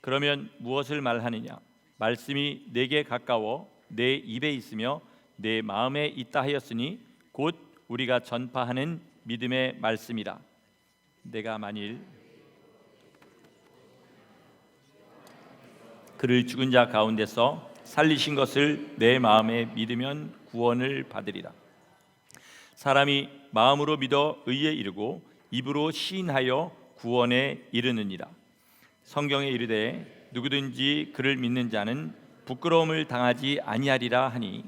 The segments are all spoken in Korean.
그러면 무엇을 말하느냐? 말씀이 내게 가까워 내 입에 있으며 내 마음에 있다 하였으니 곧 우리가 전파하는 믿음의 말씀이라. 내가 만일 그를 죽은 자 가운데서 살리신 것을 내 마음에 믿으면 구원을 받으리라. 사람이 마음으로 믿어 의에 이르고 입으로 시인하여 구원에 이르느니라. 성경에 이르되 누구든지 그를 믿는 자는 부끄러움을 당하지 아니하리라 하니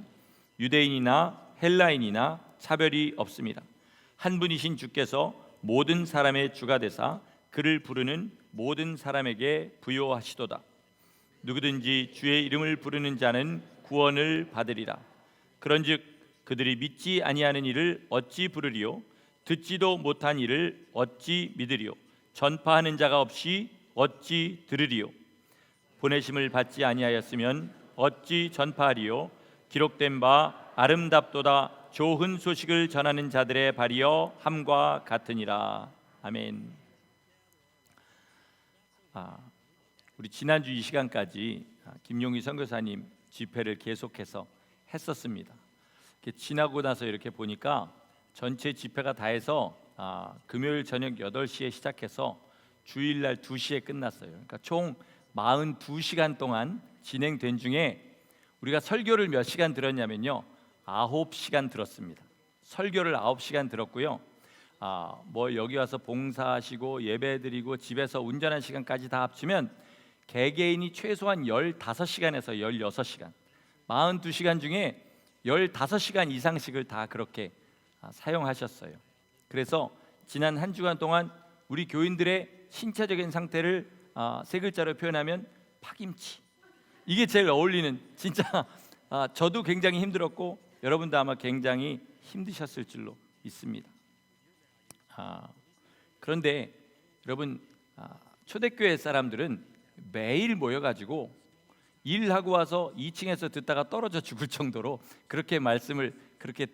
유대인이나 헬라인이나 차별이 없습니다. 한 분이신 주께서 모든 사람의 주가 되사 그를 부르는 모든 사람에게 부요하시도다. 누구든지 주의 이름을 부르는 자는 구원을 받으리라. 그런즉 그들이 믿지 아니하는 이를 어찌 부르리요? 듣지도 못한 이를 어찌 믿으리요? 전파하는 자가 없이 어찌 들으리요? 보내심을 받지 아니하였으면 어찌 전파하리요? 기록된 바 아름답도다 좋은 소식을 전하는 자들의 발이여 함과 같으니라. 아멘. 우리 지난주 이 시간까지 김용희 선교사님 집회를 계속해서 했었습니다. 지나고 나서 이렇게 보니까 전체 집회가 다 해서 금요일 저녁 8시에 시작해서 주일날 2시에 끝났어요. 그러니까 총 42시간 동안 진행된 중에 우리가 설교를 몇 시간 들었냐면요, 9시간 들었습니다. 설교를 9시간 들었고요. 뭐 여기 와서 봉사하시고 예배드리고 집에서 운전한 시간까지 다 합치면 개개인이 최소한 15시간에서 16시간, 42시간 중에 15시간 이상씩을 다 그렇게 사용하셨어요. 그래서 지난 한 주간 동안 우리 교인들의 신체적인 상태를 세 글자로 표현하면 파김치, 이게 제일 어울리는, 진짜 저도 굉장히 힘들었고 여러분도 아마 굉장히 힘드셨을 줄로 믿습니다. 그런데 여러분, 초대교회 사람들은 매일 모여가지고 일하고 와서 2층에서 듣다가 떨어져 죽을 정도로 그렇게 말씀을 그렇게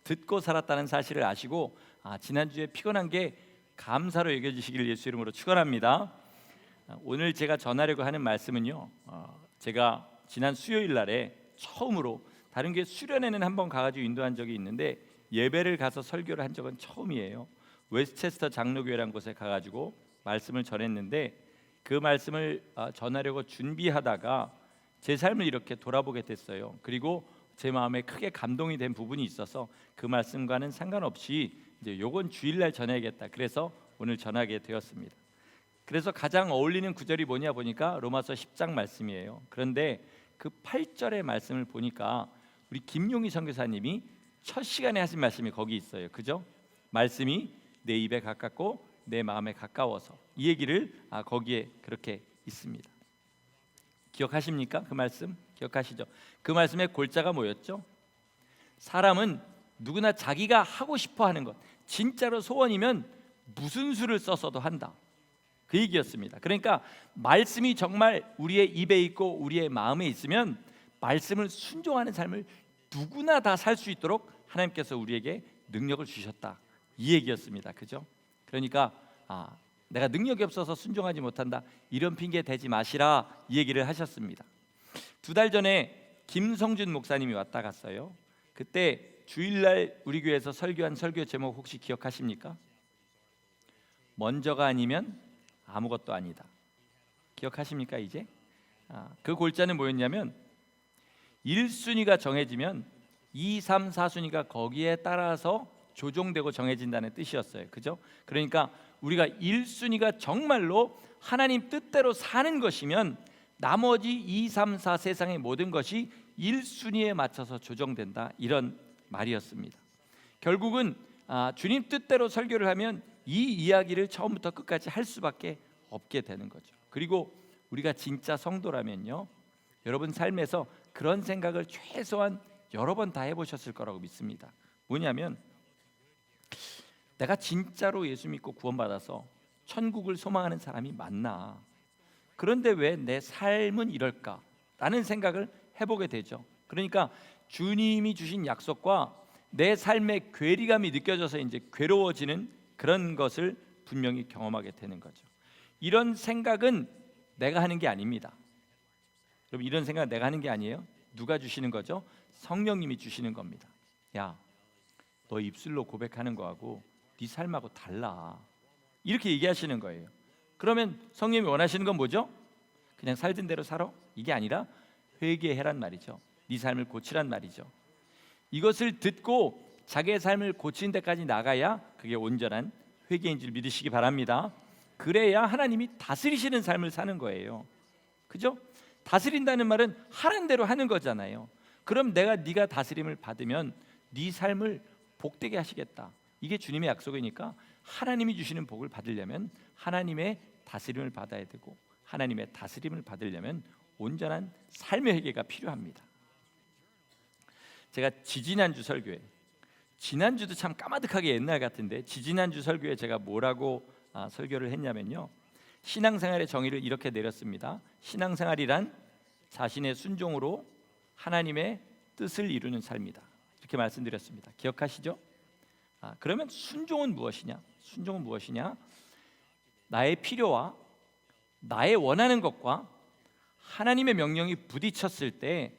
듣고 살았다는 사실을 아시고 지난주에 피곤한 게 감사로 여겨지시길 예수 이름으로 축원합니다. 오늘 제가 전하려고 하는 말씀은요, 제가 지난 수요일 날에 처음으로 다른 교회 수련회는 한번 가가지고 인도한 적이 있는데 예배를 가서 설교를 한 적은 처음이에요. 웨스체스터 장로교회라는 곳에 가가지고 말씀을 전했는데 그 말씀을 전하려고 준비하다가 제 삶을 이렇게 돌아보게 됐어요. 그리고 제 마음에 크게 감동이 된 부분이 있어서 그 말씀과는 상관없이 이제 요건 주일날 전해야겠다. 그래서 오늘 전하게 되었습니다. 그래서 가장 어울리는 구절이 뭐냐 보니까 로마서 10장 말씀이에요. 그런데 그 8절의 말씀을 보니까 우리 김용희 선교사님이 첫 시간에 하신 말씀이 거기 있어요. 그죠? 말씀이 내 입에 가깝고 내 마음에 가까워서, 이 얘기를 거기에 그렇게 있습니다. 기억하십니까? 그 말씀 기억하시죠? 그 말씀의 골자가 뭐였죠? 사람은 누구나 자기가 하고 싶어 하는 것, 진짜로 소원이면 무슨 수를 써서도 한다, 그 얘기였습니다. 그러니까 말씀이 정말 우리의 입에 있고 우리의 마음에 있으면 말씀을 순종하는 삶을 누구나 다 살 수 있도록 하나님께서 우리에게 능력을 주셨다, 이 얘기였습니다. 그죠? 그러니까 내가 능력이 없어서 순종하지 못한다, 이런 핑계 대지 마시라, 이 얘기를 하셨습니다. 2달 전에 김성준 목사님이 왔다 갔어요. 그때 주일날 우리 교회에서 설교한 설교 제목 혹시 기억하십니까? 먼저가 아니면 아무것도 아니다. 기억하십니까 이제? 그 골자는 뭐였냐면 1순위가 정해지면 2, 3, 4순위가 거기에 따라서 조종되고 정해진다는 뜻이었어요. 그죠? 그러니까 우리가 1순위가 정말로 하나님 뜻대로 사는 것이면 나머지 2, 3, 4 세상의 모든 것이 1순위에 맞춰서 조정된다, 이런 말이었습니다. 결국은 주님 뜻대로 설교를 하면 이 이야기를 처음부터 끝까지 할 수밖에 없게 되는 거죠. 그리고 우리가 진짜 성도라면요, 여러분 삶에서 그런 생각을 최소한 여러 번 다 해보셨을 거라고 믿습니다. 뭐냐면 내가 진짜로 예수 믿고 구원받아서 천국을 소망하는 사람이 맞나? 그런데 왜 내 삶은 이럴까? 라는 생각을 해보게 되죠. 그러니까 주님이 주신 약속과 내 삶의 괴리감이 느껴져서 이제 괴로워지는 그런 것을 분명히 경험하게 되는 거죠. 이런 생각은 내가 하는 게 아닙니다. 여러분, 이런 생각 내가 하는 게 아니에요. 누가 주시는 거죠? 성령님이 주시는 겁니다. 야, 너 입술로 고백하는 거하고 네 삶하고 달라, 이렇게 얘기하시는 거예요. 그러면 성령님이 원하시는 건 뭐죠? 그냥 살던 대로 살아? 이게 아니라 회개해란 말이죠. 네 삶을 고치란 말이죠. 이것을 듣고 자기의 삶을 고치는 데까지 나가야 그게 온전한 회개인 줄 믿으시기 바랍니다. 그래야 하나님이 다스리시는 삶을 사는 거예요. 그죠? 다스린다는 말은 하라는 대로 하는 거잖아요. 그럼 네가 다스림을 받으면 네 삶을 복되게 하시겠다, 이게 주님의 약속이니까 하나님이 주시는 복을 받으려면 하나님의 다스림을 받아야 되고, 하나님의 다스림을 받으려면 온전한 삶의 회개가 필요합니다. 제가 지지난주 설교에, 지난주도 참 까마득하게 옛날 같은데 지지난주 설교에 제가 뭐라고 설교를 했냐면요, 신앙생활의 정의를 이렇게 내렸습니다. 신앙생활이란 자신의 순종으로 하나님의 뜻을 이루는 삶이다, 이렇게 말씀드렸습니다. 기억하시죠? 그러면 순종은 무엇이냐? 순종은 무엇이냐? 나의 필요와 나의 원하는 것과 하나님의 명령이 부딪혔을 때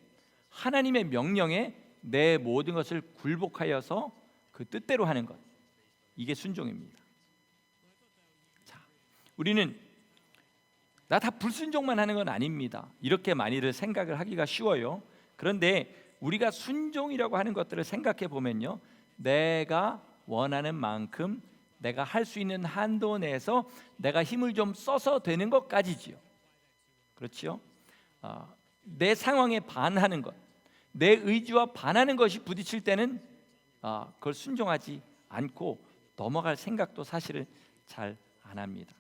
하나님의 명령에 내 모든 것을 굴복하여서 그 뜻대로 하는 것, 이게 순종입니다. 자, 우리는 나 다 불순종만 하는 건 아닙니다, 이렇게 많이들 생각을 하기가 쉬워요. 그런데 우리가 순종이라고 하는 것들을 생각해 보면요, 내가 원하는 만큼 내가 할 수 있는 한도 내에서 내가 힘을 좀 써서 되는 것까지지요. 그렇지요? 내 상황에 반하는 것, 내 의지와 반하는 것이 부딪힐 때는 그걸 순종하지 않고 넘어갈 생각도 사실은 잘 안 합니다.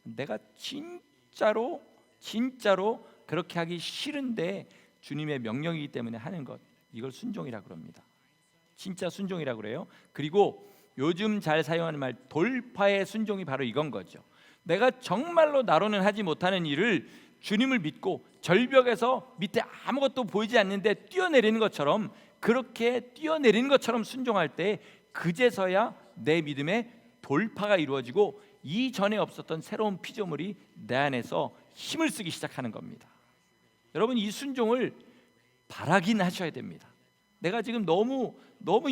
내가 진짜로 그렇게 하기 싫은데 주님의 명령이기 때문에 하는 것, 이걸 순종이라고 그럽니다. 진짜 순종이라고 그래요. 그리고 요즘 잘 사용하는 말 돌파의 순종이 바로 이건 거죠. 내가 정말로 나로는 하지 못하는 일을 주님을 믿고 절벽에서 밑에 아무것도 보이지 않는데 뛰어내리는 것처럼, 그렇게 뛰어내리는 것처럼 순종할 때 그제서야 내 믿음의 돌파가 이루어지고 이전에 없었던 새로운 피조물이 내 안에서 힘을 쓰기 시작하는 겁니다. 여러분, 이 순종을 바라긴 하셔야 됩니다. 내가 지금 너무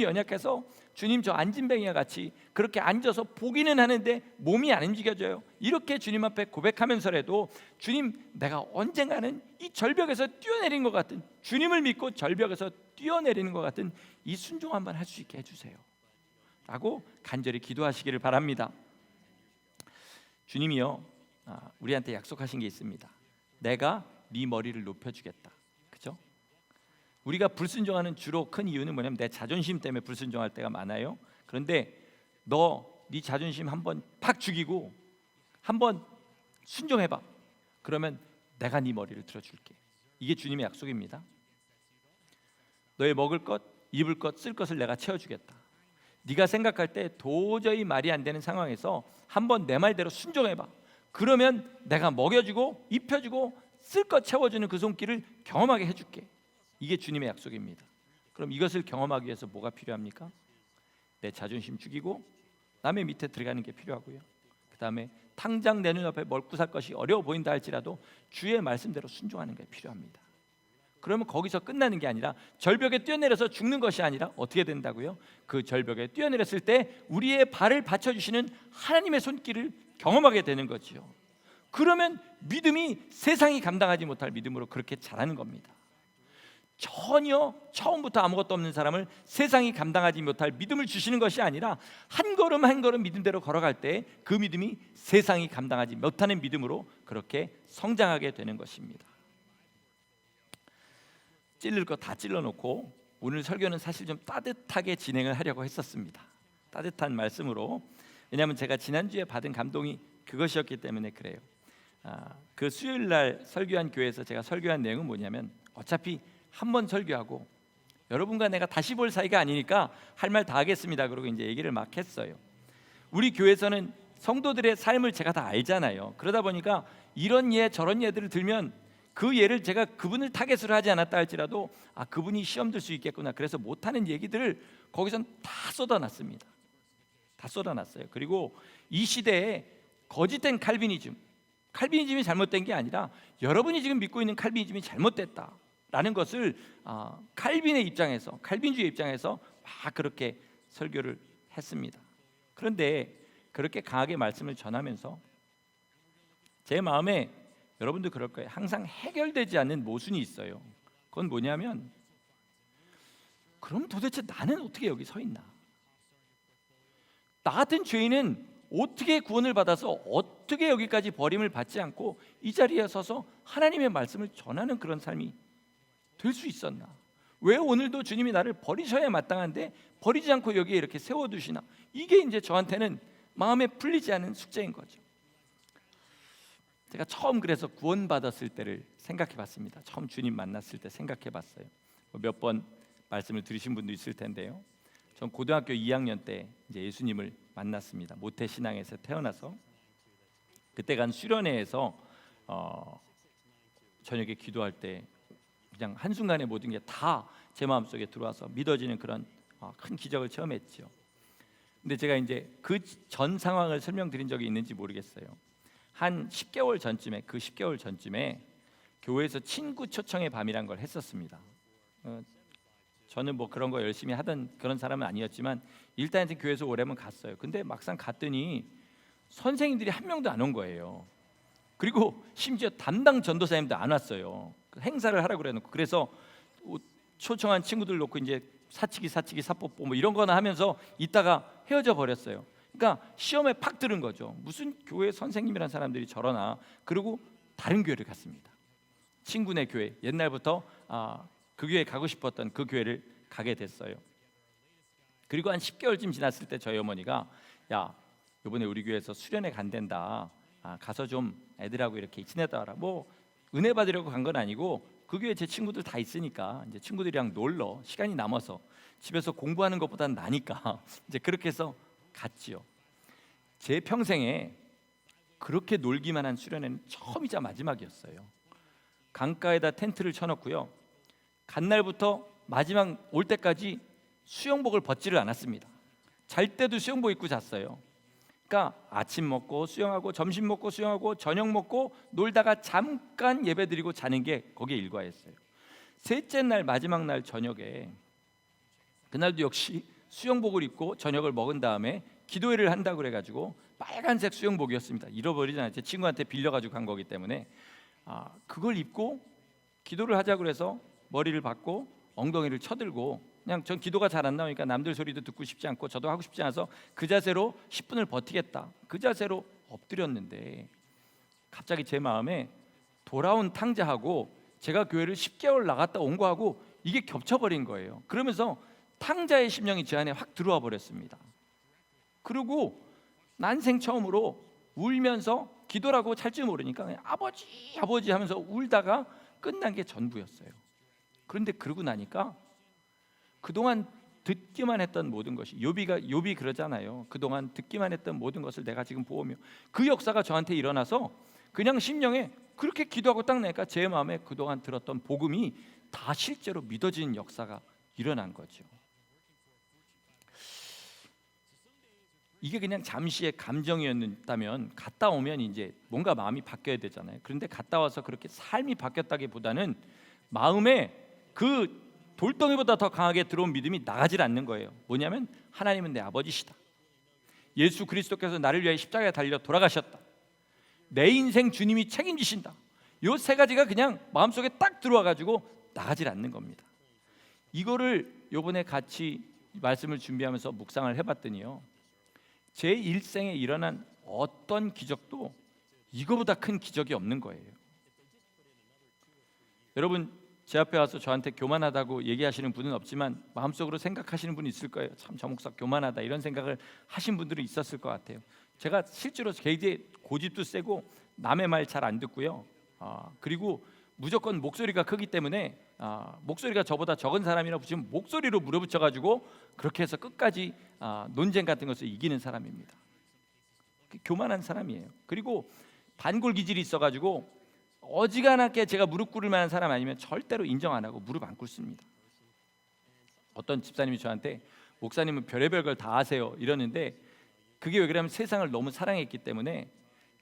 연약해서 주님 저 안진뱅이와 같이 그렇게 앉아서 보기는 하는데 몸이 안 움직여져요, 이렇게 주님 앞에 고백하면서라도 주님, 내가 언젠가는 이 절벽에서 뛰어내린 것 같은, 주님을 믿고 절벽에서 뛰어내리는 것 같은 이 순종 한번 할 수 있게 해주세요 라고 간절히 기도하시기를 바랍니다. 주님이요, 우리한테 약속하신 게 있습니다. 내가 네 머리를 높여주겠다. 그죠? 우리가 불순종하는 주로 큰 이유는 뭐냐면 내 자존심 때문에 불순종할 때가 많아요. 그런데 네 자존심 한번 팍 죽이고 한번 순종해봐. 그러면 내가 네 머리를 들어줄게. 이게 주님의 약속입니다. 너의 먹을 것, 입을 것, 쓸 것을 내가 채워주겠다. 네가 생각할 때 도저히 말이 안 되는 상황에서 한번 내 말대로 순종해봐. 그러면 내가 먹여주고 입혀주고 쓸 것 채워주는 그 손길을 경험하게 해줄게. 이게 주님의 약속입니다. 그럼 이것을 경험하기 위해서 뭐가 필요합니까? 내 자존심 죽이고 남의 밑에 들어가는 게 필요하고요. 그 다음에 당장 내 눈앞에 먹고 살 것이 어려워 보인다 할지라도 주의 말씀대로 순종하는 게 필요합니다. 그러면 거기서 끝나는 게 아니라 절벽에 뛰어내려서 죽는 것이 아니라 어떻게 된다고요? 그 절벽에 뛰어내렸을 때 우리의 발을 받쳐주시는 하나님의 손길을 경험하게 되는 거지요. 그러면 믿음이 세상이 감당하지 못할 믿음으로 그렇게 자라는 겁니다. 전혀 처음부터 아무것도 없는 사람을 세상이 감당하지 못할 믿음을 주시는 것이 아니라 한 걸음 한 걸음 믿음대로 걸어갈 때 그 믿음이 세상이 감당하지 못하는 믿음으로 그렇게 성장하게 되는 것입니다. 찔릴 거 다 찔러놓고 오늘 설교는 사실 좀 따뜻하게 진행을 하려고 했었습니다. 따뜻한 말씀으로. 왜냐하면 제가 지난주에 받은 감동이 그것이었기 때문에 그래요. 그 수요일 날 설교한 교회에서 제가 설교한 내용은 뭐냐면, 어차피 한 번 설교하고 여러분과 내가 다시 볼 사이가 아니니까 할 말 다 하겠습니다. 그러고 이제 얘기를 막 했어요. 우리 교회에서는 성도들의 삶을 제가 다 알잖아요. 그러다 보니까 이런 예 저런 예들을 들면 그 예를 제가 그분을 타겟으로 하지 않았다 할지라도 그분이 시험 들 수 있겠구나, 그래서 못하는 얘기들을 거기선 다 쏟아놨습니다. 다 쏟아놨어요. 그리고 이 시대에 거짓된 칼비니즘, 칼빈이즘이 잘못된 게 아니라 여러분이 지금 믿고 있는 칼빈이즘이 잘못됐다라는 것을 칼빈의 입장에서, 칼빈주의 입장에서 막 그렇게 설교를 했습니다. 그런데 그렇게 강하게 말씀을 전하면서 제 마음에, 여러분도 그럴 거예요, 항상 해결되지 않는 모순이 있어요. 그건 뭐냐면, 그럼 도대체 나는 어떻게 여기 서 있나? 나 같은 죄인은 어떻게 구원을 받아서 어떻게 여기까지 버림을 받지 않고 이 자리에 서서 하나님의 말씀을 전하는 그런 삶이 될 수 있었나? 왜 오늘도 주님이 나를 버리셔야 마땅한데 버리지 않고 여기에 이렇게 세워두시나? 이게 이제 저한테는 마음에 풀리지 않은 숙제인 거죠. 제가 처음 그래서 구원받았을 때를 생각해 봤습니다. 처음 주님 만났을 때 생각해 봤어요. 몇 번 말씀을 들으신 분도 있을 텐데요. 전 고등학교 2학년 때 이제 예수님을 만났습니다. 모태 신앙에서 태어나서 그때 간 수련회에서 저녁에 기도할 때 그냥 한순간에 모든 게 다 제 마음속에 들어와서 믿어지는 그런 큰 기적을 체험했죠. 근데 제가 이제 그 전 상황을 설명드린 적이 있는지 모르겠어요. 한 10개월 전쯤에, 그 10개월 전쯤에 교회에서 친구 초청의 밤이란 걸 했었습니다. 저는 뭐 그런 거 열심히 하던 그런 사람은 아니었지만 일단 이제 교회에서 오래면 갔어요. 근데 막상 갔더니 선생님들이 한 명도 안 온 거예요. 그리고 심지어 담당 전도사님도 안 왔어요. 행사를 하라고 그래놓고. 그래서 초청한 친구들 놓고 이제 사치기 사뽀뽀 뭐 이런 거나 하면서 있다가 헤어져 버렸어요. 그러니까 시험에 팍 들은 거죠. 무슨 교회 선생님이란 사람들이 저러나. 그리고 다른 교회를 갔습니다. 친구네 교회, 옛날부터 그 교회에 가고 싶었던 그 교회를 가게 됐어요. 그리고 한 10개월쯤 지났을 때 저희 어머니가, 야, 이번에 우리 교회에서 수련회 간댄다. 가서 좀 애들하고 이렇게 지내다 와라. 뭐 은혜 받으려고 간 건 아니고 그 교회 제 친구들 다 있으니까 이제 친구들이랑 놀러 시간이 남아서 집에서 공부하는 것보다는 나니까 이제 그렇게 해서 갔지요. 제 평생에 그렇게 놀기만 한 수련회는 처음이자 마지막이었어요. 강가에다 텐트를 쳐놓고요. 간 날부터 마지막 올 때까지 수영복을 벗지를 않았습니다. 잘 때도 수영복 입고 잤어요. 그러니까 아침 먹고 수영하고 점심 먹고 수영하고 저녁 먹고 놀다가 잠깐 예배드리고 자는 게 거기에 일과였어요. 셋째 날 마지막 날 저녁에, 그날도 역시 수영복을 입고 저녁을 먹은 다음에 기도회를 한다고 그래가지고 빨간색 수영복이었습니다. 잃어버리잖아요. 제 친구한테 빌려가지고 간 거기 때문에 그걸 입고 기도를 하자고 그래서 머리를 박고 엉덩이를 쳐들고, 그냥 전 기도가 잘 안 나오니까 남들 소리도 듣고 싶지 않고 저도 하고 싶지 않아서 그 자세로 10분을 버티겠다, 그 자세로 엎드렸는데 갑자기 제 마음에 돌아온 탕자하고 제가 교회를 10개월 나갔다 온 거하고 이게 겹쳐버린 거예요. 그러면서 탕자의 심령이 제 안에 확 들어와 버렸습니다. 그리고 난생 처음으로 울면서, 기도라고 찰 줄 모르니까 그냥 아버지 아버지 하면서 울다가 끝난 게 전부였어요. 그런데 그러고 나니까 그동안 듣기만 했던 모든 것이, 욥이 그러잖아요. 그동안 듣기만 했던 모든 것을 내가 지금 보며, 그 역사가 저한테 일어나서 그냥 심령에 그렇게 기도하고 딱 나니까 제 마음에 그동안 들었던 복음이 다 실제로 믿어지는 역사가 일어난 거죠. 이게 그냥 잠시의 감정이었다면 갔다 오면 이제 뭔가 마음이 바뀌어야 되잖아요. 그런데 갔다 와서 그렇게 삶이 바뀌었다기보다는 마음에 그 돌덩이보다 더 강하게 들어온 믿음이 나가질 않는 거예요. 뭐냐면 하나님은 내 아버지시다. 예수 그리스도께서 나를 위해 십자가에 달려 돌아가셨다. 내 인생 주님이 책임지신다. 이 세 가지가 그냥 마음속에 딱 들어와가지고 나가질 않는 겁니다. 이거를 요번에 같이 말씀을 준비하면서 묵상을 해봤더니요, 제 일생에 일어난 어떤 기적도 이거보다 큰 기적이 없는 거예요. 여러분, 제 앞에 와서 저한테 교만하다고 얘기하시는 분은 없지만 마음속으로 생각하시는 분이 있을 거예요. 참, 저 목사 교만하다, 이런 생각을 하신 분들은 있었을 것 같아요. 제가 실제로 굉장히 고집도 세고 남의 말 잘 안 듣고요. 그리고 무조건 목소리가 크기 때문에 목소리가 저보다 적은 사람이라 붙이면 목소리로 물어붙여가지고 그렇게 해서 끝까지 논쟁 같은 것을 이기는 사람입니다. 교만한 사람이에요. 그리고 반골 기질이 있어가지고 어지간하게 제가 무릎 꿇을 만한 사람 아니면 절대로 인정 안 하고 무릎 안 꿇습니다. 어떤 집사님이 저한테, 목사님은 별의별 걸 다 아세요 이러는데, 그게 왜 그러냐면 세상을 너무 사랑했기 때문에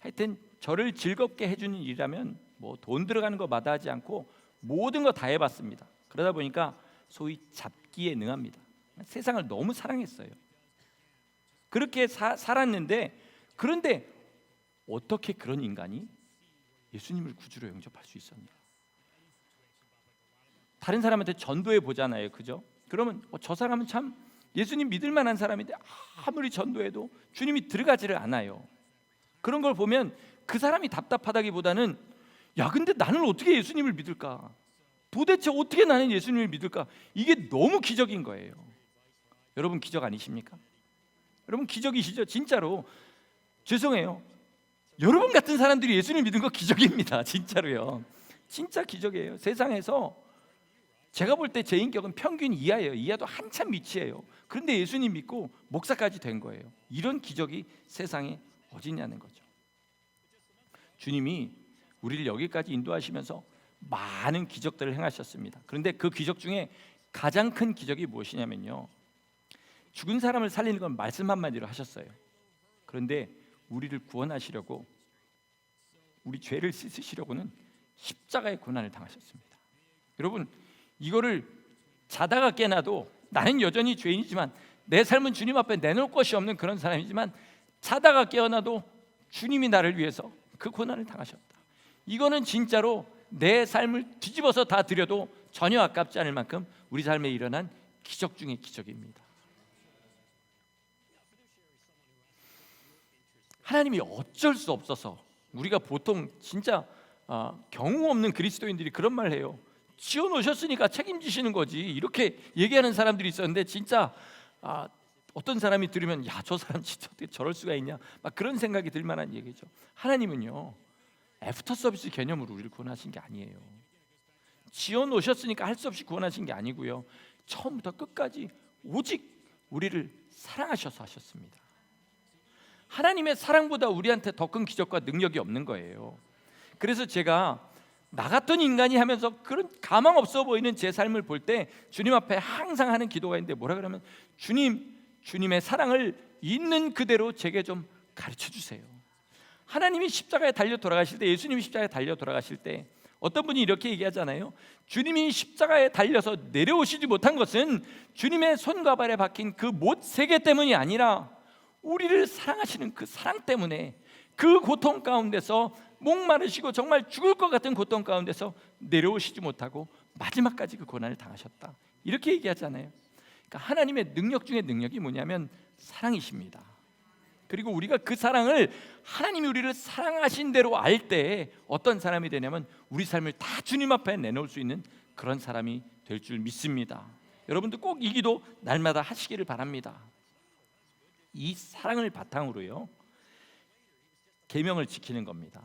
하여튼 저를 즐겁게 해주는 일이라면 뭐 돈 들어가는 거 마다하지 않고 모든 거 다 해봤습니다. 그러다 보니까 소위 잡기에 능합니다. 세상을 너무 사랑했어요. 그렇게 살았는데, 그런데 어떻게 그런 인간이 예수님을 구주로 영접할 수 있었냐? 다른 사람한테 전도해 보잖아요, 그죠? 그러면 저 사람은 참 예수님 믿을 만한 사람인데 아무리 전도해도 주님이 들어가지를 않아요. 그런 걸 보면 그 사람이 답답하다기보다는 야, 근데 나는 어떻게 예수님을 믿을까? 도대체 어떻게 나는 예수님을 믿을까? 이게 너무 기적인 거예요. 여러분 기적 아니십니까? 여러분 기적이시죠? 진짜로 죄송해요. 여러분 같은 사람들이 예수님 믿은 거 기적입니다. 진짜로요. 진짜 기적이에요. 세상에서 제가 볼 때 제 인격은 평균 이하예요. 이하도 한참 밑이에요. 그런데 예수님 믿고 목사까지 된 거예요. 이런 기적이 세상에 어딨냐는 거죠. 주님이 우리를 여기까지 인도하시면서 많은 기적들을 행하셨습니다. 그런데 그 기적 중에 가장 큰 기적이 무엇이냐면요, 죽은 사람을 살리는 건 말씀 한마디로 하셨어요. 그런데 우리를 구원하시려고, 우리 죄를 씻으시려고는 십자가의 고난을 당하셨습니다. 여러분, 이거를 자다가 깨나도 나는 여전히 죄인이지만 내 삶은 주님 앞에 내놓을 것이 없는 그런 사람이지만, 자다가 깨어나도 주님이 나를 위해서 그 고난을 당하셨다. 이거는 진짜로 내 삶을 뒤집어서 다 드려도 전혀 아깝지 않을 만큼 우리 삶에 일어난 기적 중의 기적입니다. 하나님이 어쩔 수 없어서, 우리가 보통 진짜 경우 없는 그리스도인들이 그런 말 해요. 지어놓으셨으니까 책임지시는 거지, 이렇게 얘기하는 사람들이 있었는데, 진짜 어떤 사람이 들으면 야, 저 사람 진짜 어떻게 저럴 수가 있냐, 막 그런 생각이 들 만한 얘기죠. 하나님은요, 애프터 서비스 개념으로 우리를 구원하신 게 아니에요. 지어놓으셨으니까 할 수 없이 구원하신 게 아니고요, 처음부터 끝까지 오직 우리를 사랑하셔서 하셨습니다. 하나님의 사랑보다 우리한테 더 큰 기적과 능력이 없는 거예요. 그래서 제가 나 같은 인간이 하면서 그런 가망 없어 보이는 제 삶을 볼 때 주님 앞에 항상 하는 기도가 있는데, 뭐라 그러면 주님의 사랑을 있는 그대로 제게 좀 가르쳐 주세요. 하나님이 십자가에 달려 돌아가실 때, 예수님이 십자가에 달려 돌아가실 때 어떤 분이 이렇게 얘기하잖아요. 주님이 십자가에 달려서 내려오시지 못한 것은 주님의 손과 발에 박힌 그 못 세계 때문이 아니라 우리를 사랑하시는 그 사랑 때문에, 그 고통 가운데서 목마르시고 정말 죽을 것 같은 고통 가운데서 내려오시지 못하고 마지막까지 그 고난을 당하셨다, 이렇게 얘기하잖아요. 그러니까 하나님의 능력 중에 능력이 뭐냐면 사랑이십니다. 그리고 우리가 그 사랑을, 하나님이 우리를 사랑하신 대로 알 때 어떤 사람이 되냐면 우리 삶을 다 주님 앞에 내놓을 수 있는 그런 사람이 될 줄 믿습니다. 여러분도 꼭 이 기도 날마다 하시기를 바랍니다. 이 사랑을 바탕으로요, 계명을 지키는 겁니다.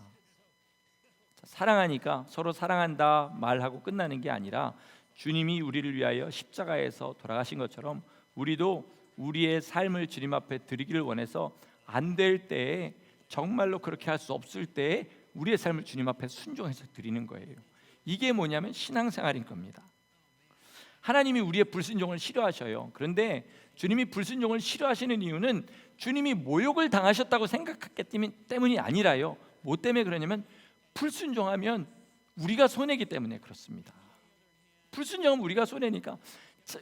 사랑하니까 서로 사랑한다 말하고 끝나는 게 아니라, 주님이 우리를 위하여 십자가에서 돌아가신 것처럼 우리도 우리의 삶을 주님 앞에 드리기를 원해서, 안 될 때에, 정말로 그렇게 할 수 없을 때에 우리의 삶을 주님 앞에 순종해서 드리는 거예요. 이게 뭐냐면 신앙생활인 겁니다. 하나님이 우리의 불순종을 싫어하셔요. 그런데 주님이 불순종을 싫어하시는 이유는 주님이 모욕을 당하셨다고 생각했기 때문이 아니라요, 뭐 때문에 그러냐면 불순종하면 우리가 손해이기 때문에 그렇습니다. 불순종은 우리가 손해니까.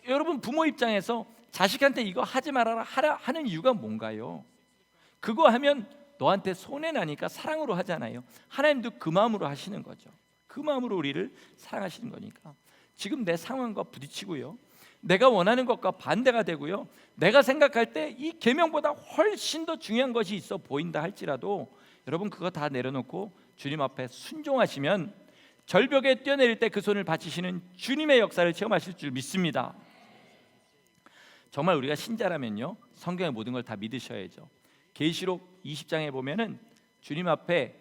여러분, 부모 입장에서 자식한테 이거 하지 말아라 하는 이유가 뭔가요? 그거 하면 너한테 손해나니까 사랑으로 하잖아요. 하나님도 그 마음으로 하시는 거죠. 그 마음으로 우리를 사랑하시는 거니까. 지금 내 상황과 부딪히고요, 내가 원하는 것과 반대가 되고요, 내가 생각할 때 이 계명보다 훨씬 더 중요한 것이 있어 보인다 할지라도, 여러분 그거 다 내려놓고 주님 앞에 순종하시면 절벽에 뛰어내릴 때 그 손을 받치시는 주님의 역사를 체험하실 줄 믿습니다. 정말 우리가 신자라면요, 성경의 모든 걸 다 믿으셔야죠. 계시록 20장에 보면은 주님 앞에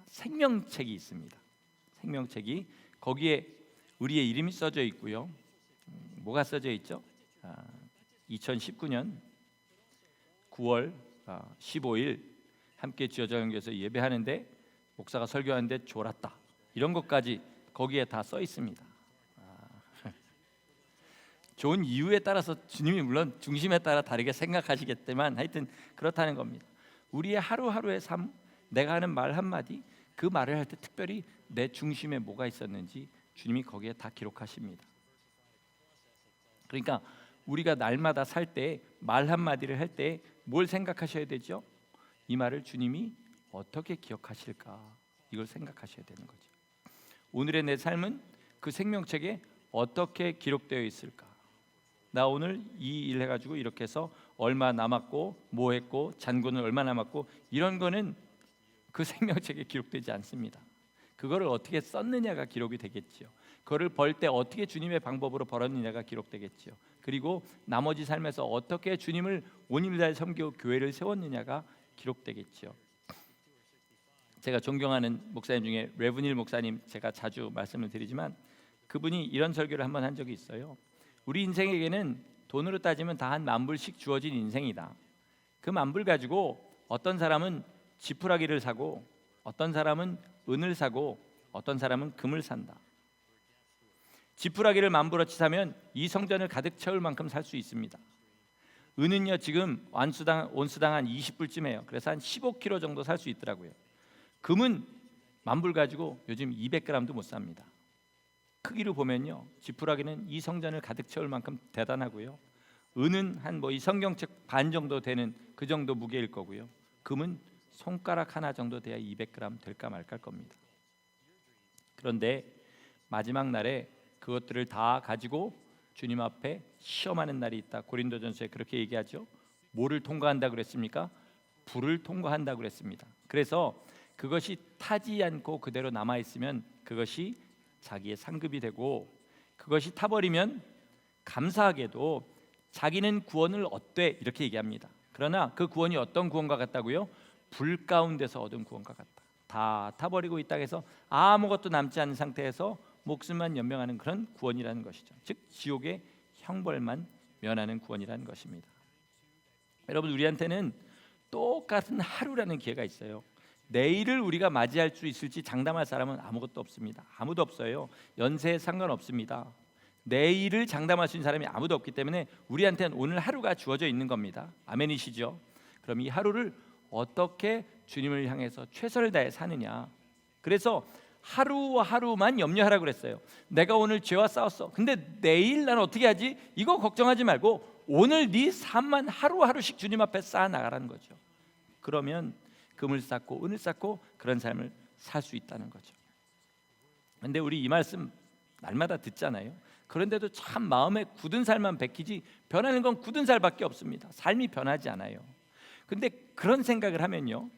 생명책이 있습니다. 생명책이, 거기에 우리의 이름이 써져 있고요, 뭐가 써져 있죠? 2019년 9월 15일 함께 지어정교에서 예배하는데 목사가 설교하는데 졸았다, 이런 것까지 거기에 다 써 있습니다. 좋은 이유에 따라서 주님이 물론 중심에 따라 다르게 생각하시겠지만 하여튼 그렇다는 겁니다. 우리의 하루하루의 삶, 내가 하는 말 한마디, 그 말을 할 때 특별히 내 중심에 뭐가 있었는지 주님이 거기에 다 기록하십니다. 그러니까 우리가 날마다 살 때 말 한마디를 할 때 뭘 생각하셔야 되죠? 이 말을 주님이 어떻게 기억하실까? 이걸 생각하셔야 되는 거죠. 오늘의 내 삶은 그 생명책에 어떻게 기록되어 있을까? 나 오늘 이 일 해가지고 이렇게 해서 얼마 남았고 뭐 했고 잔고는 얼마 남았고 이런 거는 그 생명책에 기록되지 않습니다. 그거를 어떻게 썼느냐가 기록이 되겠지요. 그거를 벌 때 어떻게 주님의 방법으로 벌었느냐가 기록되겠지요. 그리고 나머지 삶에서 어떻게 주님을 온 힘을 다해 섬기고 교회를 세웠느냐가 기록되겠지요. 제가 존경하는 목사님 중에 레브닐 목사님, 제가 자주 말씀을 드리지만 그분이 이런 설교를 한번 한 적이 있어요. 우리 인생에게는 돈으로 따지면 다 한 10,000불씩 주어진 인생이다. 그 10,000불 가지고 어떤 사람은 지푸라기를 사고, 어떤 사람은 은을 사고, 어떤 사람은 금을 산다. 지푸라기를 10,000불어치 사면 이 성전을 가득 채울 만큼 살 수 있습니다. 은은요 지금 온수당 한 20불쯤 해요. 그래서 한 15kg 정도 살 수 있더라고요. 금은 10,000불 가지고 요즘 200g도 못 삽니다. 크기로 보면요, 지푸라기는 이 성전을 가득 채울 만큼 대단하고요. 은은 한 이 성경책 반 정도 되는 그 정도 무게일 거고요. 금은 손가락 하나 정도 돼야 200g 될까 말까일 겁니다. 그런데 마지막 날에 그것들을 다 가지고 주님 앞에 시험하는 날이 있다. 고린도전서에 그렇게 얘기하죠. 뭐를 통과한다 그랬습니까? 불을 통과한다 그랬습니다. 그래서 그것이 타지 않고 그대로 남아 있으면 그것이 자기의 상급이 되고, 그것이 타버리면 감사하게도 자기는 구원을 얻되 이렇게 얘기합니다. 그러나 그 구원이 어떤 구원과 같다고요? 불 가운데서 얻은 구원과 같다. 다 타버리고 이 땅에서 아무것도 남지 않은 상태에서 목숨만 연명하는 그런 구원이라는 것이죠. 즉 지옥의 형벌만 면하는 구원이라는 것입니다. 여러분, 우리한테는 똑같은 하루라는 기회가 있어요. 내일을 우리가 맞이할 수 있을지 장담할 사람은 아무것도 없습니다. 아무도 없어요. 연세에 상관없습니다. 내일을 장담할 수 있는 사람이 아무도 없기 때문에 우리한테는 오늘 하루가 주어져 있는 겁니다. 아멘이시죠? 그럼 이 하루를 어떻게 주님을 향해서 최선을 다해 사느냐. 그래서 하루하루만 염려하라고 그랬어요. 내가 오늘 죄와 싸웠어. 근데 내일 난 어떻게 하지? 이거 걱정하지 말고 오늘 네 삶만 하루하루씩 주님 앞에 쌓아 나가라는 거죠. 그러면 금을 쌓고 은을 쌓고 그런 삶을 살 수 있다는 거죠. 근데 우리 이 말씀 날마다 듣잖아요. 그런데도 참 마음에 굳은 살만 베끼지 변하는 건 굳은 살밖에 없습니다. 삶이 변하지 않아요. 근데 그런 생각을 하면요,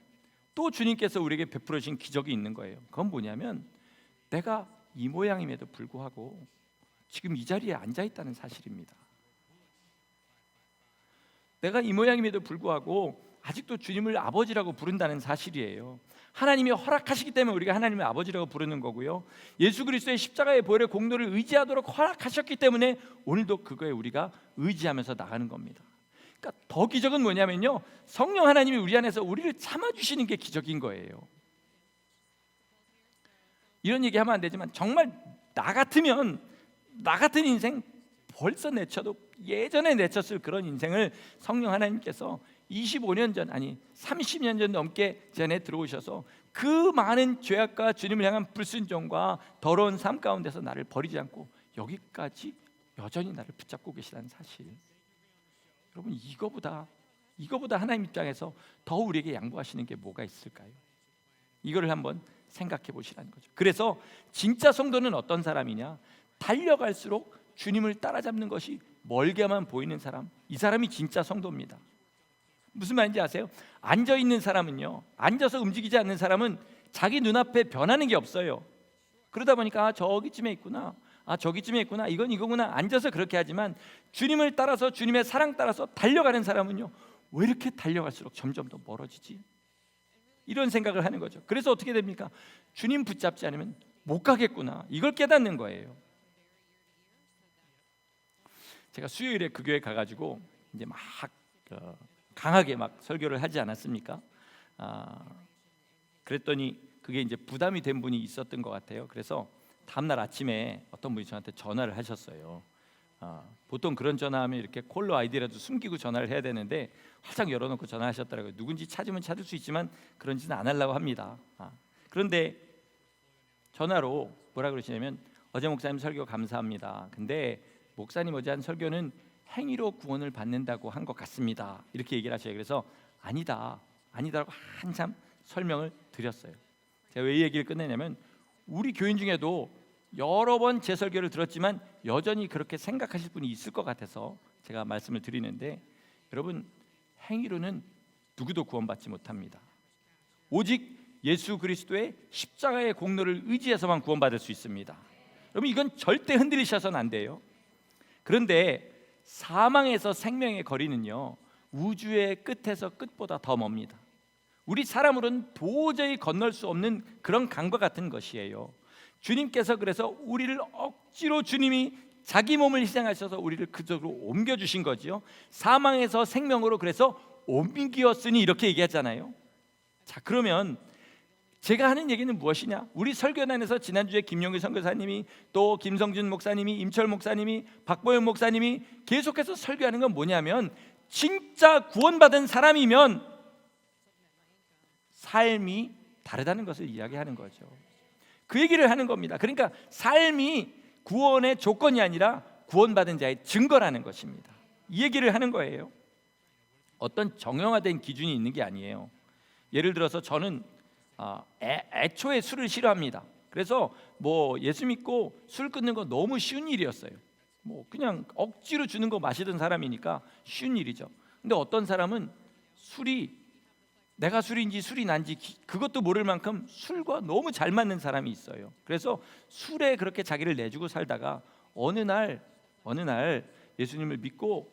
또 주님께서 우리에게 베풀어 주신 기적이 있는 거예요. 그건 뭐냐면 내가 이 모양임에도 불구하고 지금 이 자리에 앉아 있다는 사실입니다. 내가 이 모양임에도 불구하고 아직도 주님을 아버지라고 부른다는 사실이에요. 하나님이 허락하시기 때문에 우리가 하나님을 아버지라고 부르는 거고요. 예수 그리스도의 십자가의 보혈의 공로를 의지하도록 허락하셨기 때문에 오늘도 그거에 우리가 의지하면서 나가는 겁니다. 그러니까 더 기적은 뭐냐면요, 성령 하나님이 우리 안에서 우리를 참아주시는 게 기적인 거예요. 이런 얘기하면 안 되지만 정말 나 같은 인생 벌써 내쳐도 예전에 내쳤을 그런 인생을 성령 하나님께서 25년 전, 아니 30년 전 넘게 전에 들어오셔서 그 많은 죄악과 주님을 향한 불순종과 더러운 삶 가운데서 나를 버리지 않고 여기까지 여전히 나를 붙잡고 계시다는 사실. 여러분, 이거보다 하나님 입장에서 더 우리에게 양보하시는 게 뭐가 있을까요? 이거를 한번 생각해 보시라는 거죠. 그래서 진짜 성도는 어떤 사람이냐? 달려갈수록 주님을 따라잡는 것이 멀게만 보이는 사람, 이 사람이 진짜 성도입니다. 무슨 말인지 아세요? 앉아있는 사람은요, 앉아서 움직이지 않는 사람은 자기 눈앞에 변하는 게 없어요. 그러다 보니까 저기쯤에 있구나, 저기쯤에 있구나, 이건 이거구나, 앉아서 그렇게 하지만 주님을 따라서, 주님의 사랑 따라서 달려가는 사람은요, 왜 이렇게 달려갈수록 점점 더 멀어지지? 이런 생각을 하는 거죠. 그래서 어떻게 됩니까? 주님 붙잡지 않으면 못 가겠구나, 이걸 깨닫는 거예요. 제가 수요일에 그 교회 가가지고 이제 막 강하게 막 설교를 하지 않았습니까? 그랬더니 그게 이제 부담이 된 분이 있었던 것 같아요. 그래서 다음날 아침에 어떤 분이 저한테 전화를 하셨어요. 보통 그런 전화하면 이렇게 콜러 아이디라도 숨기고 전화를 해야 되는데 활짝 열어놓고 전화하셨더라고요. 누군지 찾으면 찾을 수 있지만 그런 짓은 안 하려고 합니다. 그런데 전화로 뭐라 그러시냐면 어제 목사님 설교 감사합니다. 근데 목사님 어제 한 설교는 행위로 구원을 받는다고 한 것 같습니다. 이렇게 얘기를 하셔요. 그래서 아니다라고 한참 설명을 드렸어요. 제가 왜 이 얘기를 끝내냐면 우리 교인 중에도 여러 번 제 설교를 들었지만 여전히 그렇게 생각하실 분이 있을 것 같아서 제가 말씀을 드리는데, 여러분, 행위로는 누구도 구원받지 못합니다. 오직 예수 그리스도의 십자가의 공로를 의지해서만 구원받을 수 있습니다. 여러분, 이건 절대 흔들리셔서는 안 돼요. 그런데 사망에서 생명의 거리는요, 우주의 끝에서 끝보다 더 멉니다. 우리 사람으로는 도저히 건널 수 없는 그런 강과 같은 것이에요. 주님께서 그래서 우리를 억지로 주님이 자기 몸을 희생하셔서 우리를 그쪽으로 옮겨주신 거지요. 사망에서 생명으로 그래서 옮기었으니 이렇게 얘기하잖아요. 자, 그러면 제가 하는 얘기는 무엇이냐? 우리 설교단에서 지난주에 김용희 선교사님이, 또 김성준 목사님이, 임철 목사님이, 박보영 목사님이 계속해서 설교하는 건 뭐냐면, 진짜 구원받은 사람이면 삶이 다르다는 것을 이야기하는 거죠. 그 얘기를 하는 겁니다. 그러니까 삶이 구원의 조건이 아니라 구원받은 자의 증거라는 것입니다. 이 얘기를 하는 거예요. 어떤 정형화된 기준이 있는 게 아니에요. 예를 들어서 저는 애초에 술을 싫어합니다. 그래서 예수 믿고 술 끊는 거 너무 쉬운 일이었어요. 그냥 억지로 주는 거 마시던 사람이니까 쉬운 일이죠. 근데 어떤 사람은 내가 술인지 술이 난지 그것도 모를 만큼 술과 너무 잘 맞는 사람이 있어요. 그래서 술에 그렇게 자기를 내주고 살다가 어느 날 예수님을 믿고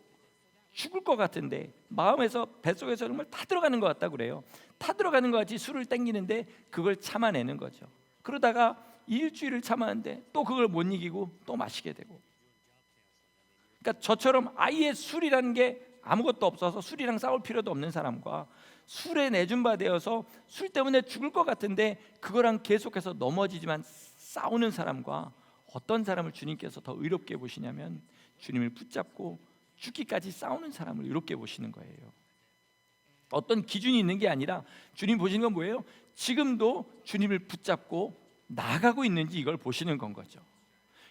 죽을 것 같은데 마음에서 뱃속에서 정말 타들어가는 것 같다 그래요. 타들어가는 것 같이 술을 땡기는데 그걸 참아내는 거죠. 그러다가 일주일을 참았는데 또 그걸 못 이기고 또 마시게 되고. 그러니까 저처럼 아예 술이라는 게 아무것도 없어서 술이랑 싸울 필요도 없는 사람과 술에 내준 바 되어서 술 때문에 죽을 것 같은데 그거랑 계속해서 넘어지지만 싸우는 사람과, 어떤 사람을 주님께서 더 의롭게 보시냐면 주님을 붙잡고 죽기까지 싸우는 사람을 의롭게 보시는 거예요. 어떤 기준이 있는 게 아니라 주님 보시는 건 뭐예요? 지금도 주님을 붙잡고 나아가고 있는지 이걸 보시는 건 거죠.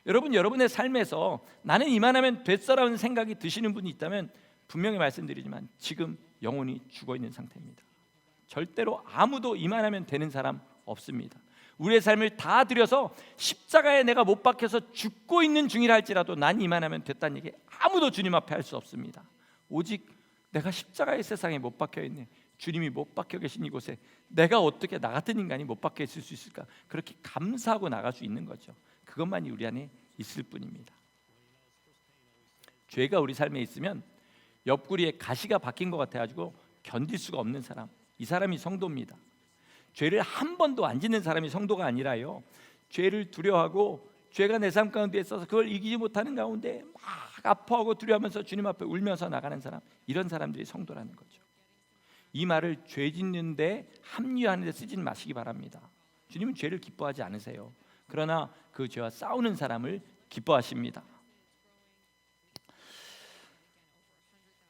여러분, 여러분의 삶에서 나는 이만하면 됐어라는 생각이 드시는 분이 있다면 분명히 말씀드리지만 지금 영혼이 죽어 있는 상태입니다. 절대로 아무도 이만하면 되는 사람 없습니다. 우리의 삶을 다 들여서 십자가에 내가 못 박혀서 죽고 있는 중이라 할지라도 난 이만하면 됐다는 얘기 아무도 주님 앞에 할 수 없습니다. 오직 내가 십자가의 세상에 못 박혀 있네, 주님이 못 박혀 계신 이곳에 내가 어떻게 나 같은 인간이 못 박혀 있을 수 있을까, 그렇게 감사하고 나갈 수 있는 거죠. 그것만이 우리 안에 있을 뿐입니다. 죄가 우리 삶에 있으면 옆구리에 가시가 박힌 것 같아가지고 견딜 수가 없는 사람, 이 사람이 성도입니다. 죄를 한 번도 안 짓는 사람이 성도가 아니라요, 죄를 두려워하고 죄가 내 삶 가운데 있어서 그걸 이기지 못하는 가운데 막 아파하고 두려워하면서 주님 앞에 울면서 나가는 사람, 이런 사람들이 성도라는 거죠. 이 말을 죄 짓는데 합리화하는 데 쓰지 마시기 바랍니다. 주님은 죄를 기뻐하지 않으세요. 그러나 그 죄와 싸우는 사람을 기뻐하십니다.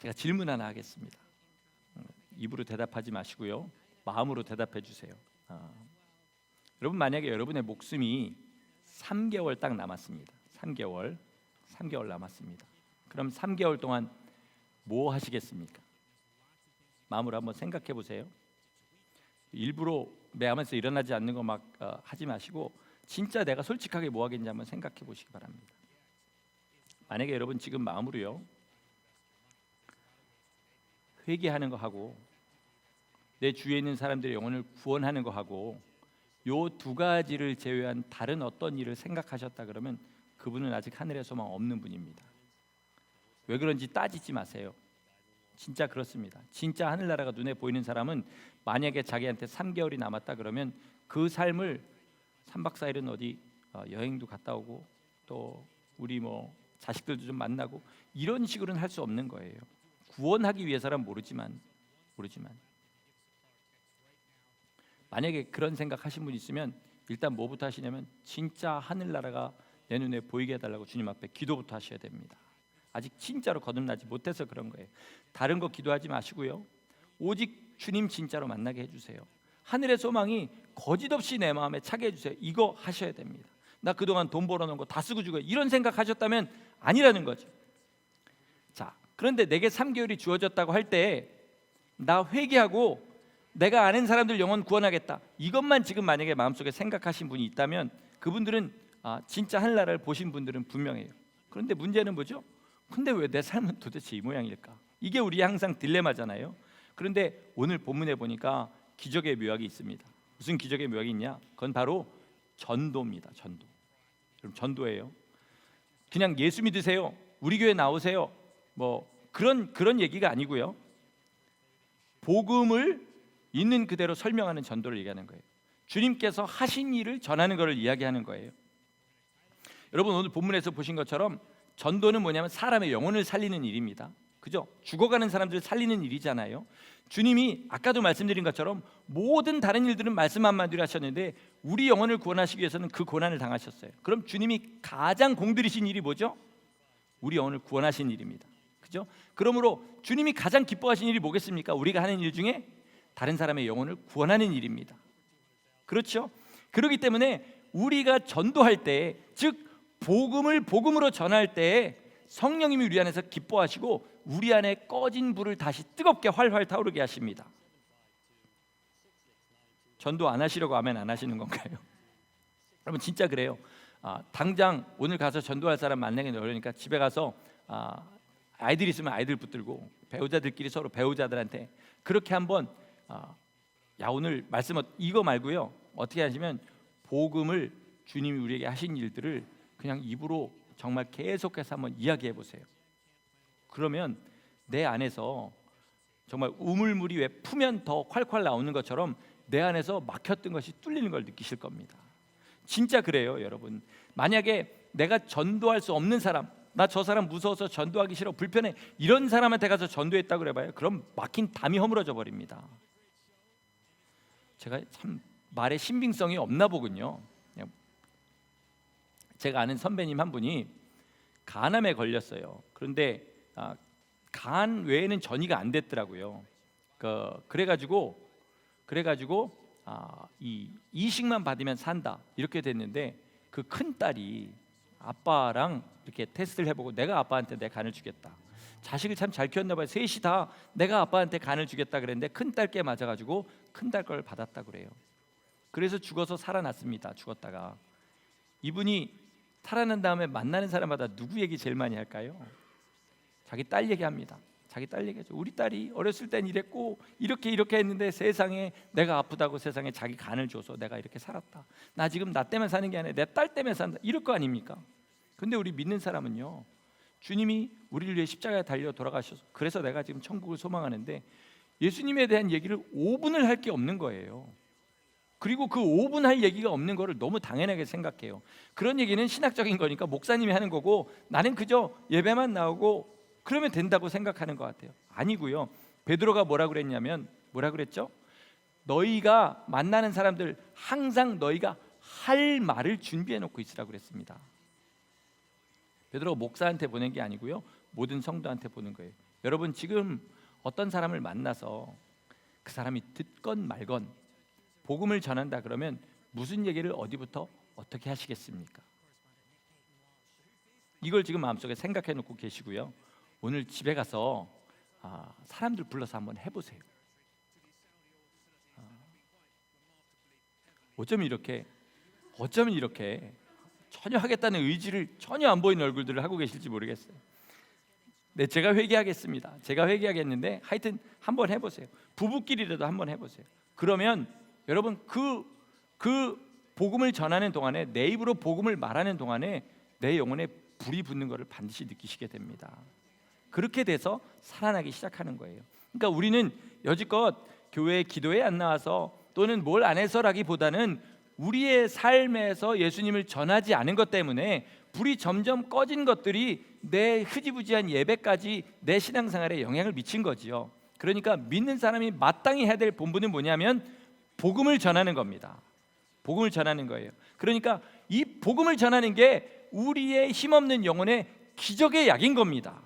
제가 질문 하나 하겠습니다. 입으로 대답하지 마시고요, 마음으로 대답해 주세요. 여러분, 만약에 여러분의 목숨이 3개월 딱 남았습니다. 3개월 남았습니다. 그럼 3개월 동안 뭐 하시겠습니까? 마음으로 한번 생각해 보세요. 일부러 매하면서 일어나지 않는 거 막 하지 마시고 진짜 내가 솔직하게 뭐 하겠는지 한번 생각해 보시기 바랍니다. 만약에 여러분 지금 마음으로요, 회개하는 거 하고 내 주위에 있는 사람들의 영혼을 구원하는 거 하고 요 두 가지를 제외한 다른 어떤 일을 생각하셨다 그러면 그분은 아직 하늘의 소망 없는 분입니다. 왜 그런지 따지지 마세요. 진짜 그렇습니다. 진짜 하늘나라가 눈에 보이는 사람은 만약에 자기한테 3개월이 남았다 그러면 그 삶을 3박 4일은 어디 여행도 갔다 오고 또 우리 자식들도 좀 만나고 이런 식으로는 할 수 없는 거예요. 구원하기 위해서란 모르지만 만약에 그런 생각 하신 분 있으면 일단 뭐부터 하시냐면 진짜 하늘나라가 내 눈에 보이게 해달라고 주님 앞에 기도부터 하셔야 됩니다. 아직 진짜로 거듭나지 못해서 그런 거예요. 다른 거 기도하지 마시고요. 오직 주님 진짜로 만나게 해주세요. 하늘의 소망이 거짓 없이 내 마음에 차게 해주세요. 이거 하셔야 됩니다. 나 그동안 돈 벌어놓은 거 다 쓰고 죽어요, 이런 생각하셨다면 아니라는 거죠. 자, 그런데 내게 3개월이 주어졌다고 할 때 나 회개하고 내가 아는 사람들 영혼 구원하겠다, 이것만 지금 만약에 마음속에 생각하신 분이 있다면 그분들은 진짜 하늘나라를 보신 분들은 분명해요. 그런데 문제는 뭐죠? 근데 왜 내 삶은 도대체 이 모양일까? 이게 우리 항상 딜레마잖아요. 그런데 오늘 본문에 보니까 기적의 묘약이 있습니다. 무슨 기적의 묘약이 있냐? 그건 바로 전도입니다. 전도. 그럼 전도예요. 그냥 예수 믿으세요, 우리 교회 나오세요, 뭐 그런 얘기가 아니고요. 복음을 있는 그대로 설명하는 전도를 얘기하는 거예요. 주님께서 하신 일을 전하는 것을 이야기하는 거예요. 여러분, 오늘 본문에서 보신 것처럼 전도는 뭐냐면 사람의 영혼을 살리는 일입니다. 그죠? 죽어가는 사람들을 살리는 일이잖아요. 주님이 아까도 말씀드린 것처럼 모든 다른 일들은 말씀 한마디로 하셨는데 우리 영혼을 구원하시기 위해서는 그 고난을 당하셨어요. 그럼 주님이 가장 공들이신 일이 뭐죠? 우리 영혼을 구원하신 일입니다. 그죠? 그러므로 주님이 가장 기뻐하신 일이 뭐겠습니까? 우리가 하는 일 중에 다른 사람의 영혼을 구원하는 일입니다. 그렇죠? 그렇기 때문에 우리가 전도할 때, 즉 복음을 복음으로 전할 때 성령님이 우리 안에서 기뻐하시고 우리 안에 꺼진 불을 다시 뜨겁게 활활 타오르게 하십니다. 전도 안 하시려고 아멘 안 하시는 건가요? 여러분 진짜 그래요. 당장 오늘 가서 전도할 사람 만나기 어려우니까 집에 가서 아이들 있으면 아이들 붙들고 배우자들끼리 서로 배우자들한테 그렇게 한번 야 오늘 말씀 이거 말고요, 어떻게 하시면 복음을 주님이 우리에게 하신 일들을 그냥 입으로 정말 계속해서 한번 이야기해 보세요. 그러면 내 안에서 정말 우물물이 왜 푸면 더 콸콸 나오는 것처럼 내 안에서 막혔던 것이 뚫리는 걸 느끼실 겁니다. 진짜 그래요, 여러분. 만약에 내가 전도할 수 없는 사람, 나 저 사람 무서워서 전도하기 싫어, 불편해, 이런 사람한테 가서 전도했다고 그래봐요. 그럼 막힌 담이 허물어져 버립니다. 제가 참 말에 신빙성이 없나 보군요. 제가 아는 선배님 한 분이 간암에 걸렸어요. 그런데 간 외에는 전이가 안 됐더라고요. 그래가지고 이 이식만 받으면 산다 이렇게 됐는데 그 큰 딸이 아빠랑 이렇게 테스트를 해보고 내가 아빠한테 내 간을 주겠다. 자식을 참 잘 키웠나 봐요. 셋이 다 내가 아빠한테 간을 주겠다 그랬는데 큰 딸께 맞아가지고 큰 딸 걸 받았다 그래요. 그래서 죽어서 살아났습니다. 죽었다가 이분이 살아난 다음에 만나는 사람마다 누구 얘기 제일 많이 할까요? 자기 딸 얘기합니다. 자기 딸 얘기하죠. 우리 딸이 어렸을 땐 이랬고 이렇게 했는데 세상에 내가 아프다고 세상에 자기 간을 줘서 내가 이렇게 살았다. 나 지금 나 때문에 사는 게 아니라 내 딸 때문에 산다. 이럴 거 아닙니까? 근데 우리 믿는 사람은요, 주님이 우리를 위해 십자가에 달려 돌아가셔서 그래서 내가 지금 천국을 소망하는데 예수님에 대한 얘기를 5분을 할 게 없는 거예요. 그리고 그 5분 할 얘기가 없는 거를 너무 당연하게 생각해요. 그런 얘기는 신학적인 거니까 목사님이 하는 거고 나는 그저 예배만 나오고 그러면 된다고 생각하는 것 같아요. 아니고요. 베드로가 뭐라 그랬냐면 뭐라 그랬죠? 너희가 만나는 사람들 항상 너희가 할 말을 준비해 놓고 있으라고 그랬습니다. 베드로가 목사한테 보낸 게 아니고요, 모든 성도한테 보낸 거예요. 여러분 지금 어떤 사람을 만나서 그 사람이 듣건 말건 복음을 전한다 그러면 무슨 얘기를 어디부터 어떻게 하시겠습니까? 이걸 지금 마음속에 생각해 놓고 계시고요, 오늘 집에 가서 사람들 불러서 한번 해보세요. 어쩌면 이렇게 전혀 하겠다는 의지를 전혀 안 보이는 얼굴들을 하고 계실지 모르겠어요. 네, 제가 회개하겠습니다. 제가 회개하겠는데 하여튼 한번 해보세요. 부부끼리라도 한번 해보세요. 그러면 여러분 그 복음을 전하는 동안에 내 입으로 복음을 말하는 동안에 내 영혼에 불이 붙는 것을 반드시 느끼시게 됩니다. 그렇게 돼서 살아나기 시작하는 거예요. 그러니까 우리는 여지껏 교회 기도에 안 나와서 또는 뭘 안 해서라기보다는 우리의 삶에서 예수님을 전하지 않은 것 때문에 불이 점점 꺼진 것들이 내 흐지부지한 예배까지 내 신앙생활에 영향을 미친 거지요. 그러니까 믿는 사람이 마땅히 해야 될 본분은 뭐냐면 복음을 전하는 겁니다. 복음을 전하는 거예요. 그러니까 이 복음을 전하는 게 우리의 힘없는 영혼에 기적의 약인 겁니다.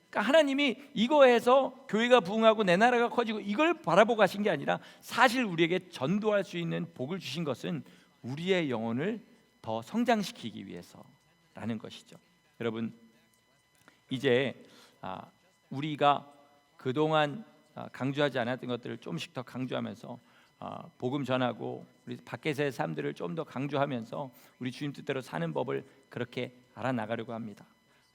그러니까 하나님이 이거 해서 교회가 부흥하고 내 나라가 커지고 이걸 바라보고 하신 게 아니라 사실 우리에게 전도할 수 있는 복을 주신 것은 우리의 영혼을 더 성장시키기 위해서라는 것이죠. 여러분, 이제 우리가 그동안 강조하지 않았던 것들을 조금씩 더 강조하면서 복음 전하고 우리 밖에서의 삶들을 좀 더 강조하면서 우리 주님 뜻대로 사는 법을 그렇게 알아나가려고 합니다.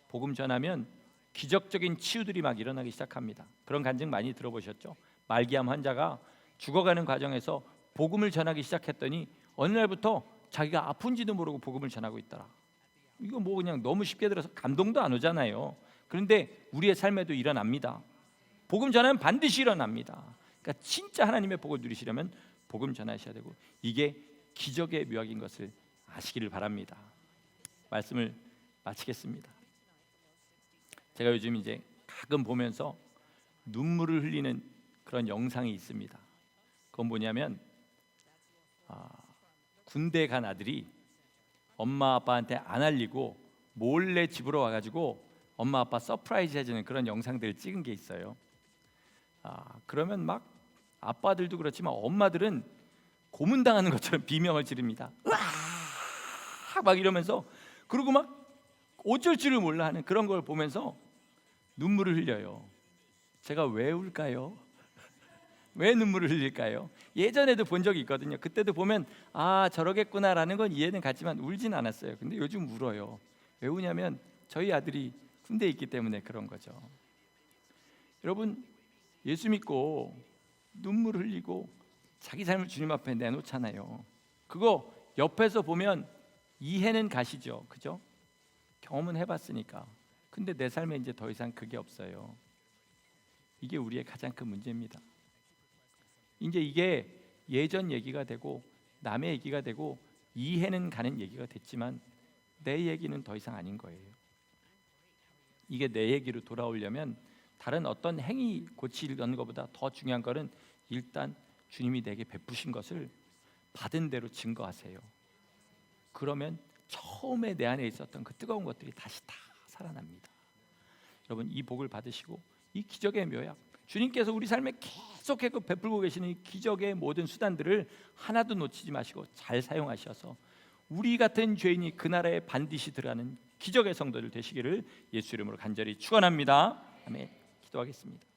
복음 전하면 기적적인 치유들이 막 일어나기 시작합니다. 그런 간증 많이 들어보셨죠? 말기암 환자가 죽어가는 과정에서 복음을 전하기 시작했더니 어느 날부터 자기가 아픈지도 모르고 복음을 전하고 있더라. 이거 뭐 그냥 너무 쉽게 들어서 감동도 안 오잖아요. 그런데 우리의 삶에도 일어납니다. 복음 전하면 반드시 일어납니다. 그러니까 진짜 하나님의 복을 누리시려면 복음 전하셔야 되고 이게 기적의 묘약인 것을 아시기를 바랍니다. 말씀을 마치겠습니다. 제가 요즘 이제 가끔 보면서 눈물을 흘리는 그런 영상이 있습니다. 그건 뭐냐면 군대 간 아들이 엄마 아빠한테 안 알리고 몰래 집으로 와가지고 엄마 아빠 서프라이즈 해주는 그런 영상들을 찍은 게 있어요. 그러면 막 아빠들도 그렇지만 엄마들은 고문당하는 것처럼 비명을 지릅니다. 으아! 막 이러면서 그리고 막 어쩔 줄을 몰라 하는 그런 걸 보면서 눈물을 흘려요. 제가 왜 울까요? 왜 눈물을 흘릴까요? 예전에도 본 적이 있거든요. 그때도 보면 저러겠구나라는 건 이해는 갔지만 울진 않았어요. 근데 요즘 울어요. 왜 우냐면 저희 아들이 군대에 있기 때문에 그런 거죠. 여러분, 예수 믿고 눈물 흘리고 자기 삶을 주님 앞에 내놓잖아요. 그거 옆에서 보면 이해는 가시죠, 그죠? 경험은 해봤으니까. 근데 내 삶에 이제 더 이상 그게 없어요. 이게 우리의 가장 큰 문제입니다. 이제 이게 예전 얘기가 되고 남의 얘기가 되고 이해는 가는 얘기가 됐지만 내 얘기는 더 이상 아닌 거예요. 이게 내 얘기로 돌아오려면 다른 어떤 행위 고치는 것보다 더 중요한 것은 일단 주님이 내게 베푸신 것을 받은 대로 증거하세요. 그러면 처음에 내 안에 있었던 그 뜨거운 것들이 다시 다 살아납니다. 여러분, 이 복을 받으시고 이 기적의 묘약, 주님께서 우리 삶에 계속해서 베풀고 계시는 이 기적의 모든 수단들을 하나도 놓치지 마시고 잘 사용하셔서 우리 같은 죄인이 그 나라에 반드시 들어가는 기적의 성도들 되시기를 예수 이름으로 간절히 축원합니다. 아멘. 기도하겠습니다.